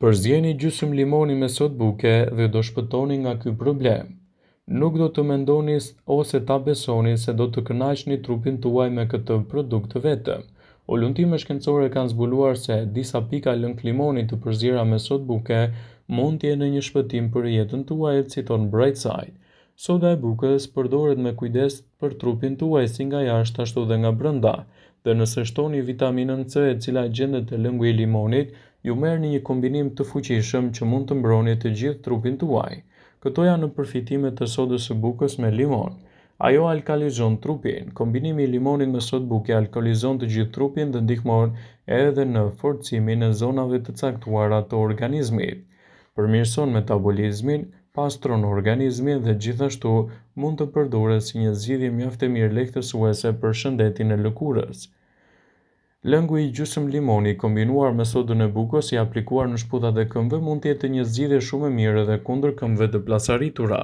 Përzjeni gjysmë limoni me sodë buke dhe do shpëtoni nga ky problem. Nuk do të mendoni ose ta besoni se do të kënaqni trupin tuaj me këtë produkt vetëm. Ullumtime shkencore kanë zbuluar se disa pika lëng limoni të përzjera me sodë buke mund të jenë një shpëtim për jetën tuaj, citon Brightside. Soda e bukës përdoret me kujdes për trupin tuaj si nga jashtë ashtu dhe nga brenda, dhe nëse shtoni vitaminën C e cila gjendet te lëngu i limonit, ju merrni një kombinim të fuqishëm që mund të mbrojë të gjithë trupin tuaj. Këto janë përfitimet e sodës së bukës me limon. Ajo alkalizon trupin. Kombinimi i limonit me sodë buke alkalizon të gjithë trupin dhe ndihmon edhe në forcimin e zonave të caktuara të organizmit. Përmirëson metabolizmin, pastron organizmin dhe gjithashtu mund të përdoret si një zgjidhje mjaft e mirë lehtësuese për shëndetin e lëkurës. Lëngu i gjysmë limoni kombinuar me sodën e bukës i aplikuar në shputat e këmbëve mund të jetë një zgjidhje shumë e mirë edhe kundër këmbëve të plasaritura.